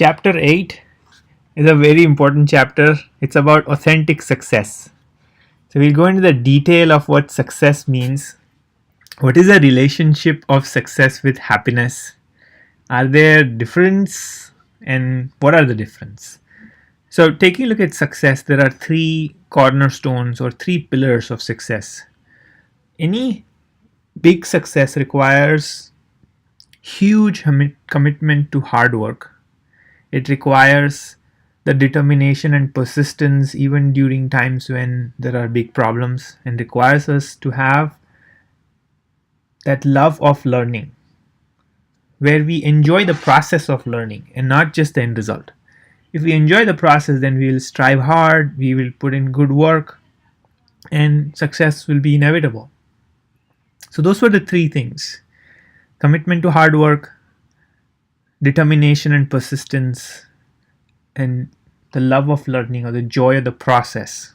Chapter 8 is a very important chapter. It's about authentic success. So we'll go into the detail of what success means. What is the relationship of success with happiness? Are there difference and what are the difference? So taking a look at success, there are three cornerstones or three pillars of success. Any big success requires huge commitment to hard work. It requires the determination and persistence even during times when there are big problems, and requires us to have that love of learning where we enjoy the process of learning and not just the end result. If we enjoy the process, then we will strive hard, we will put in good work, and success will be inevitable. So, those were the three things: commitment to hard work, determination and persistence, and the love of learning or the joy of the process.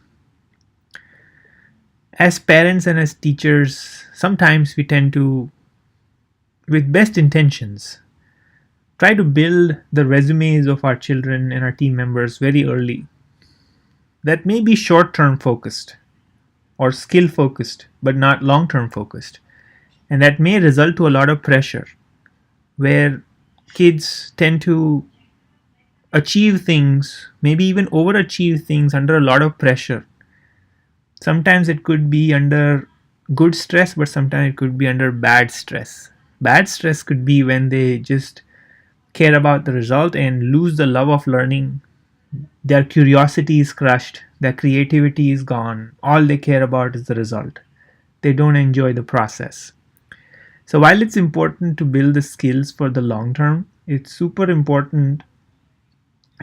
As parents and as teachers, sometimes we tend to, with best intentions, try to build the resumes of our children and our team members very early. That may be short term focused or skill focused, but not long term focused. And that may result to a lot of pressure where kids tend to achieve things, maybe even overachieve things under a lot of pressure. Sometimes it could be under good stress, but sometimes it could be under bad stress. Bad stress could be when they just care about the result and lose the love of learning. Their curiosity is crushed, their creativity is gone. All they care about is the result. They don't enjoy the process. So while it's important to build the skills for the long term, it's super important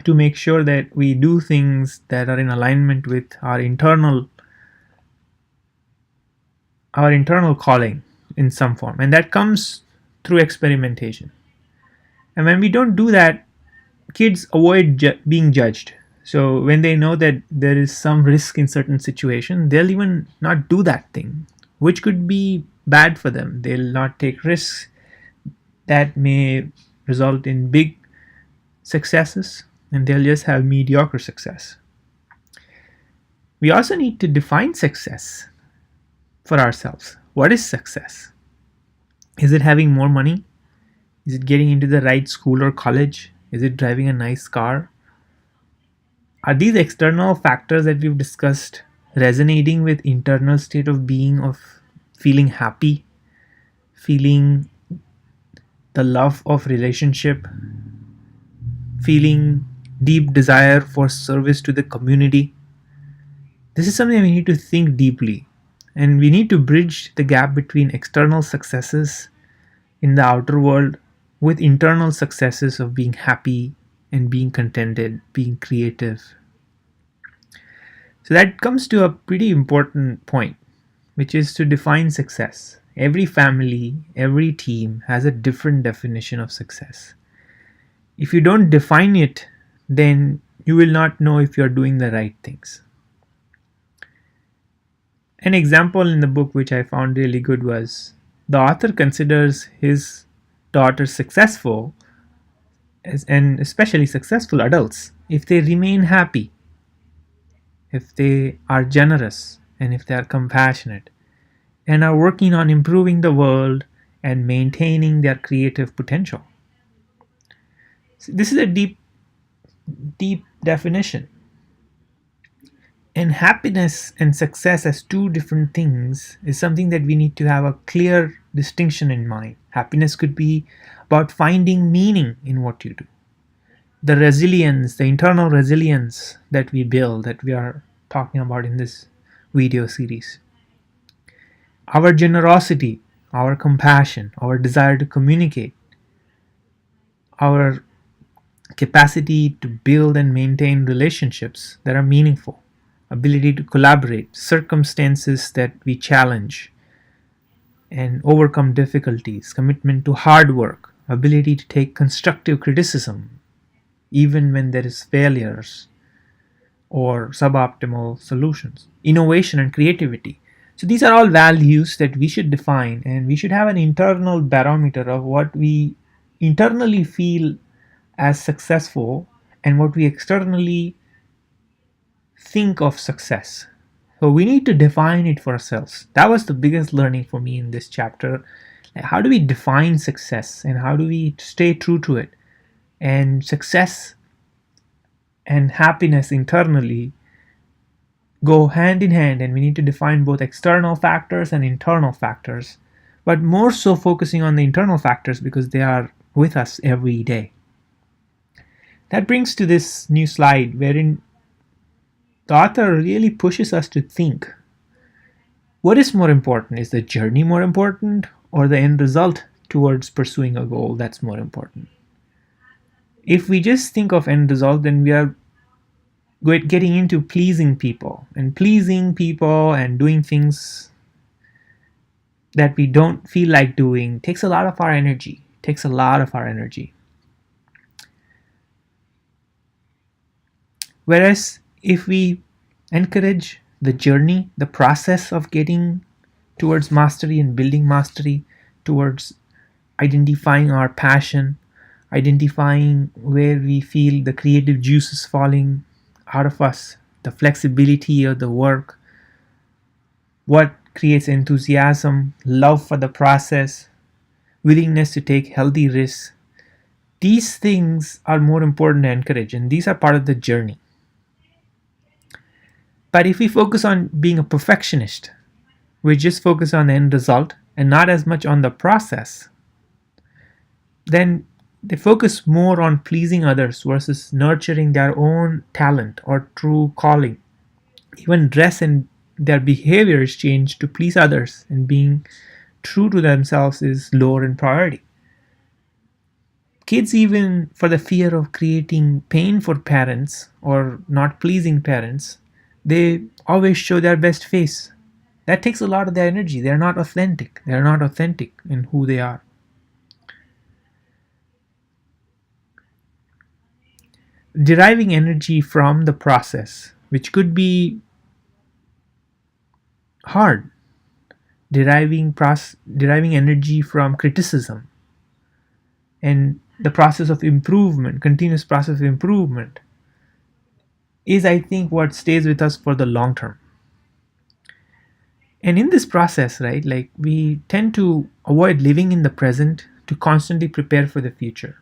to make sure that we do things that are in alignment with our internal calling in some form, and that comes through experimentation. And when we don't do that, kids avoid being judged. So when they know that there is some risk in certain situation, they'll even not do that thing, which could be bad for them. They'll not take risks that may result in big successes, and they'll just have mediocre success. We also need to define success for ourselves. What is success? Is it having more money? Is it getting into the right school or college? Is it driving a nice car? Are these external factors that we've discussed resonating with internal state of being of feeling happy, feeling the love of relationship, feeling deep desire for service to the community? This is something we need to think deeply, and we need to bridge the gap between external successes in the outer world with internal successes of being happy and being contented, being creative. So that comes to a pretty important point, which is to define success. Every family, every team has a different definition of success. If you don't define it, then you will not know if you're doing the right things. An example in the book which I found really good was the author considers his daughter successful, and especially successful adults, if they remain happy, if they are generous, and if they are compassionate, and are working on improving the world and maintaining their creative potential. So this is a deep definition. And happiness and success as two different things is something that we need to have a clear distinction in mind. Happiness could be about finding meaning in what you do. The resilience, the internal resilience that we build, that we are talking about in this video series. Our generosity, our compassion, our desire to communicate, our capacity to build and maintain relationships that are meaningful, ability to collaborate, circumstances that we challenge and overcome difficulties, commitment to hard work, ability to take constructive criticism even when there is failures or suboptimal solutions, innovation and creativity. So these are all values that we should define, and we should have an internal barometer of what we internally feel as successful and what we externally think of success. So we need to define it for ourselves. That was the biggest learning for me in this chapter. How do we define success and how do we stay true to it? And success and happiness internally go hand in hand, and we need to define both external factors and internal factors, but more so focusing on the internal factors because they are with us every day. That brings to this new slide wherein the author really pushes us to think, what is more important? Is the journey more important or the end result towards pursuing a goal that's more important? If we just think of end result, then we are getting into pleasing people and doing things that we don't feel like doing takes a lot of our energy. Whereas if we encourage the journey, the process of getting towards mastery and building mastery, towards identifying our passion, identifying where we feel the creative juices falling out of us, the flexibility of the work, what creates enthusiasm, love for the process, willingness to take healthy risks. These things are more important to encourage, and these are part of the journey. But if we focus on being a perfectionist, we just focus on the end result and not as much on the process, then they focus more on pleasing others versus nurturing their own talent or true calling. Even dress and their behavior is changed to please others, and being true to themselves is lower in priority. Kids, even for the fear of creating pain for parents or not pleasing parents, they always show their best face. That takes a lot of their energy. They're not authentic. They're not authentic in who they are. Deriving energy from the process, which could be hard. Deriving energy from criticism and the process of improvement, continuous process of improvement, is, I think, what stays with us for the long term. And in this process, right, like we tend to avoid living in the present to constantly prepare for the future.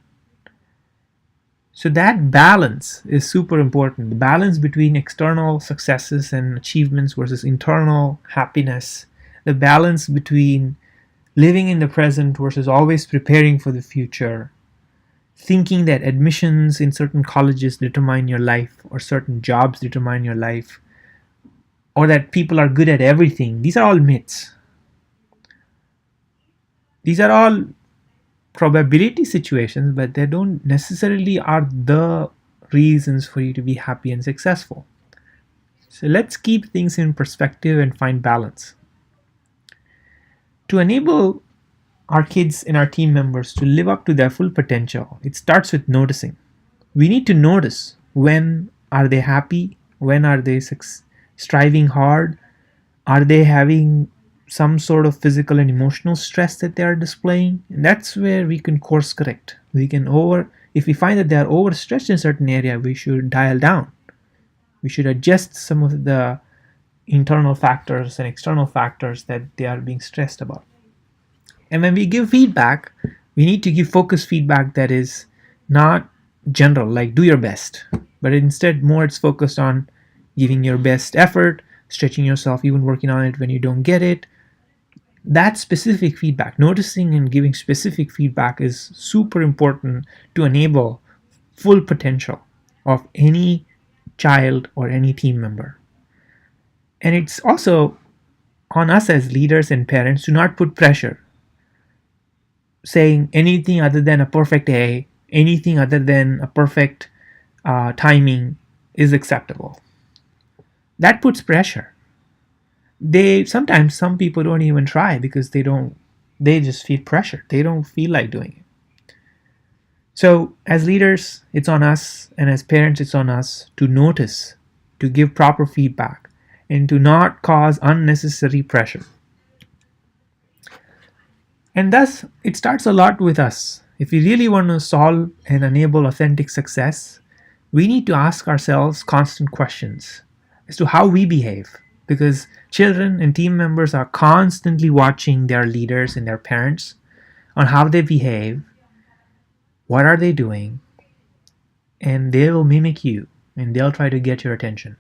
So that balance is super important. The balance between external successes and achievements versus internal happiness. The balance between living in the present versus always preparing for the future. Thinking that admissions in certain colleges determine your life, or certain jobs determine your life, or that people are good at everything. These are all myths. These are all probability situations, but they don't necessarily are the reasons for you to be happy and successful. So let's keep things in perspective and find balance. To enable our kids and our team members to live up to their full potential, it starts with noticing. We need to notice, when are they happy? When are they striving hard? Are they having some sort of physical and emotional stress that they are displaying? And that's where we can course correct. If we find that they are overstretched in a certain area, we should dial down. We should adjust some of the internal factors and external factors that they are being stressed about. And when we give feedback, we need to give focused feedback that is not general, like do your best, but instead more it's focused on giving your best effort, stretching yourself, even working on it when you don't get it. That specific feedback, noticing and giving specific feedback, is super important to enable full potential of any child or any team member. And it's also on us as leaders and parents to not put pressure, saying anything other than a perfect A, anything other than a perfect timing is acceptable. That puts pressure. Sometimes some people don't even try because they just feel pressure. They don't feel like doing it. So as leaders, it's on us, and as parents, it's on us to notice, to give proper feedback, and to not cause unnecessary pressure. And thus, it starts a lot with us. If we really want to solve and enable authentic success, we need to ask ourselves constant questions as to how we behave, because children and team members are constantly watching their leaders and their parents on how they behave, what are they doing, and they will mimic you and they'll try to get your attention.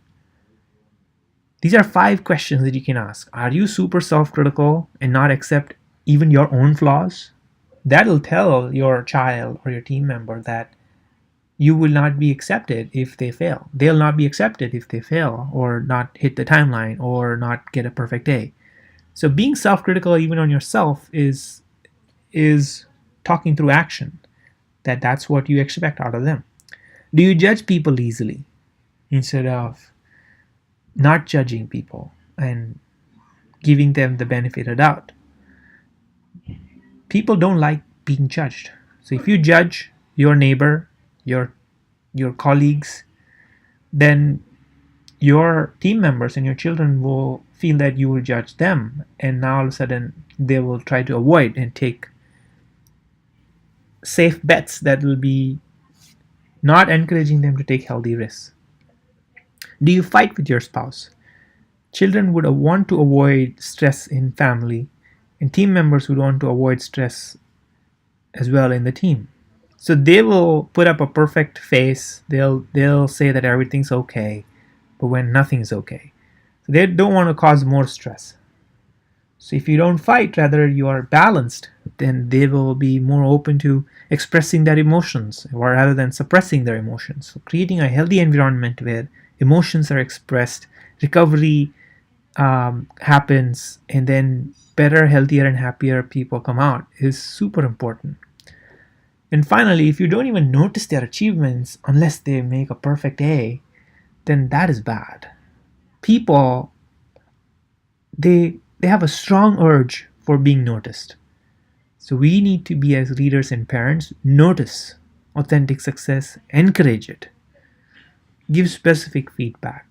These are 5 questions that you can ask. Are you super self-critical and not accept even your own flaws? That'll tell your child or your team member that you will not be accepted if they fail. They'll not be accepted if they fail or not hit the timeline or not get a perfect A. So being self-critical even on yourself is talking through action. That's what you expect out of them. Do you judge people easily instead of not judging people and giving them the benefit of doubt? People don't like being judged. So if you judge your neighbor, your colleagues, then your team members and your children will feel that you will judge them, and now all of a sudden they will try to avoid and take safe bets that will be not encouraging them to take healthy risks. Do you fight with your spouse? Children would want to avoid stress in family, and team members would want to avoid stress as well in the team. So they will put up a perfect face. They'll say that everything's okay, but when nothing is okay. So they don't want to cause more stress. So if you don't fight, rather you are balanced, then they will be more open to expressing their emotions rather than suppressing their emotions. So creating a healthy environment where emotions are expressed, recovery happens, and then better, healthier, and happier people come out is super important. And finally, if you don't even notice their achievements unless they make a perfect A, then that is bad. People, they have a strong urge for being noticed. So we need to be, as leaders and parents, notice authentic success, encourage it, give specific feedback,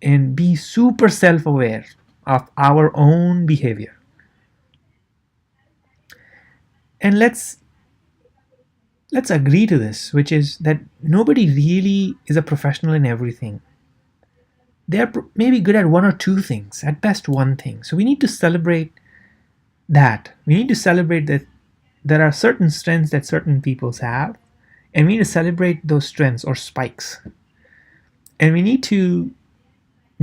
and be super self-aware of our own behavior. And let's agree to this, which is that nobody really is a professional in everything. They're maybe good at 1 or 2 things, at best 1 thing. So we need to celebrate that. We need to celebrate that there are certain strengths that certain peoples have, and we need to celebrate those strengths or spikes. And we need to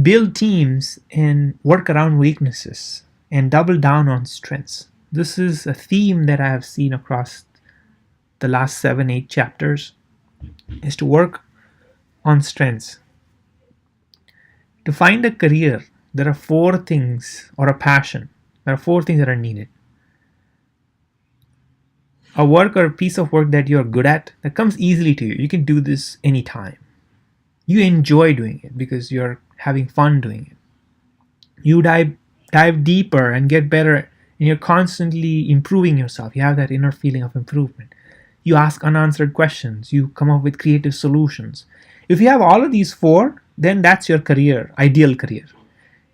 build teams and work around weaknesses and double down on strengths. This is a theme that I have seen across the last 7-8 chapters, is to work on strengths. To find a career, there are 4 things, or a passion. There are 4 things that are needed. A work or a piece of work that you're good at, that comes easily to you. You can do this anytime. You enjoy doing it because you're having fun doing it. You dive deeper and get better, and you're constantly improving yourself. You have that inner feeling of improvement. You ask unanswered questions. You come up with creative solutions. If you have all of these 4, then that's your career, ideal career.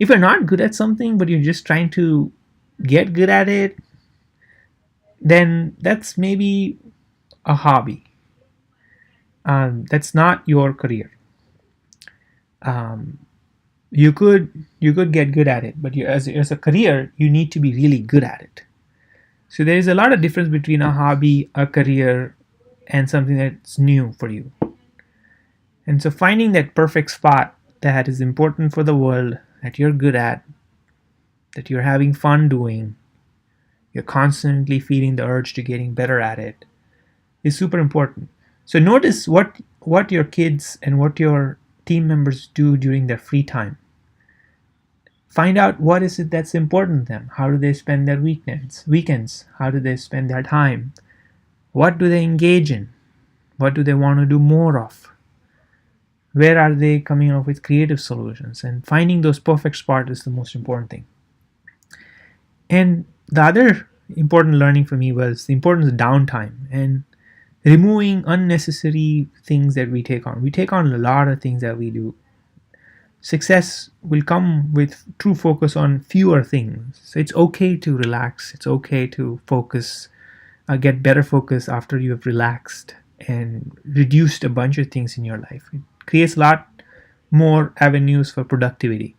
If you're not good at something, but you're just trying to get good at it, then that's maybe a hobby. That's not your career. You could get good at it, but as a career, you need to be really good at it. So there is a lot of difference between a hobby, a career, and something that's new for you. And so finding that perfect spot that is important for the world, that you're good at, that you're having fun doing, you're constantly feeling the urge to getting better at it, is super important. So notice what your kids and what your team members do during their free time. Find out what is it that's important to them. How do they spend their weekends? How do they spend their time? What do they engage in? What do they want to do more of? Where are they coming up with creative solutions? And finding those perfect spots is the most important thing. And the other important learning for me was the importance of downtime and removing unnecessary things that we take on. We take on a lot of things that we do. Success will come with true focus on fewer things. So it's okay to relax. It's okay to focus get better focus after you have relaxed and reduced a bunch of things in your life. It creates a lot more avenues for productivity.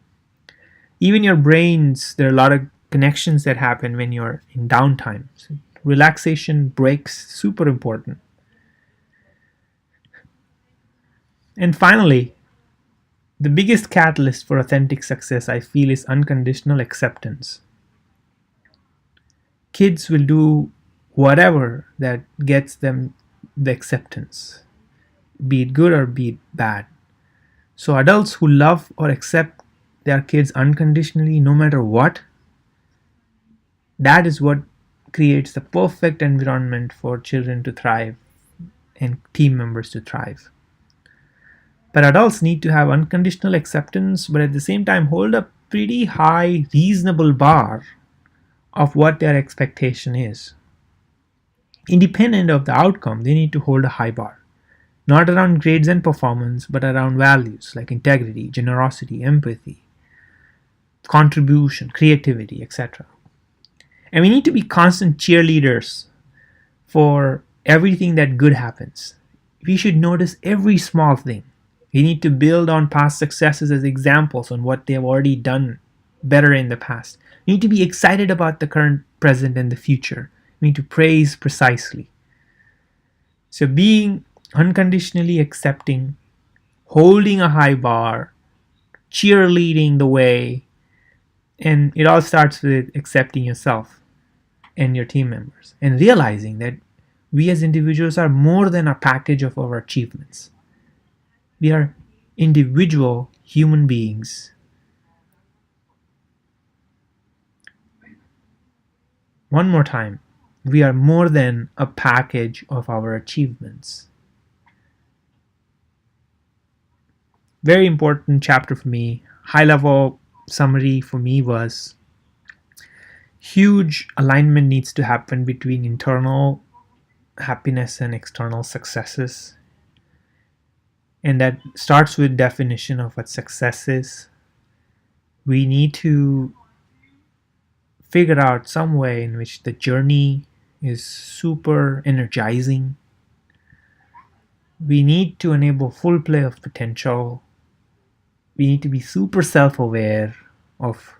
Even your brains, there are a lot of connections that happen when you're in downtime. So relaxation, breaks, super important. And finally, the biggest catalyst for authentic success, I feel, is unconditional acceptance. Kids will do whatever that gets them the acceptance, be it good or be it bad. So adults who love or accept their kids unconditionally, no matter what, that is what creates the perfect environment for children to thrive and team members to thrive. But adults need to have unconditional acceptance, but at the same time hold a pretty high, reasonable bar of what their expectation is. Independent of the outcome, they need to hold a high bar. Not around grades and performance, but around values like integrity, generosity, empathy, contribution, creativity, etc. And we need to be constant cheerleaders for everything that good happens. We should notice every small thing. We need to build on past successes as examples on what they have already done better in the past. We need to be excited about the current, present, and the future. We need to praise precisely. So being unconditionally accepting, holding a high bar, cheerleading the way, and it all starts with accepting yourself and your team members and realizing that we as individuals are more than a package of our achievements. We are individual human beings. One more time, we are more than a package of our achievements. Very important chapter for me. High level summary for me was huge alignment needs to happen between internal happiness and external successes. And that starts with definition of what success is. We need to figure out some way in which the journey is super energizing. We need to enable full play of potential. We need to be super self-aware of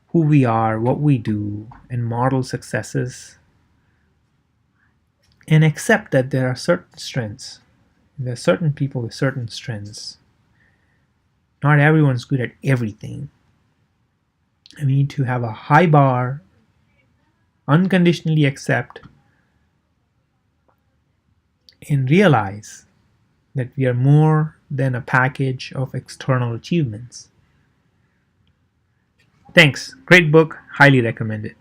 who we are, what we do, and model successes. And accept that there are certain strengths. There are certain people with certain strengths. Not everyone's good at everything. And we need to have a high bar, unconditionally accept, and realize that we are more than a package of external achievements. Thanks. Great book. Highly recommended.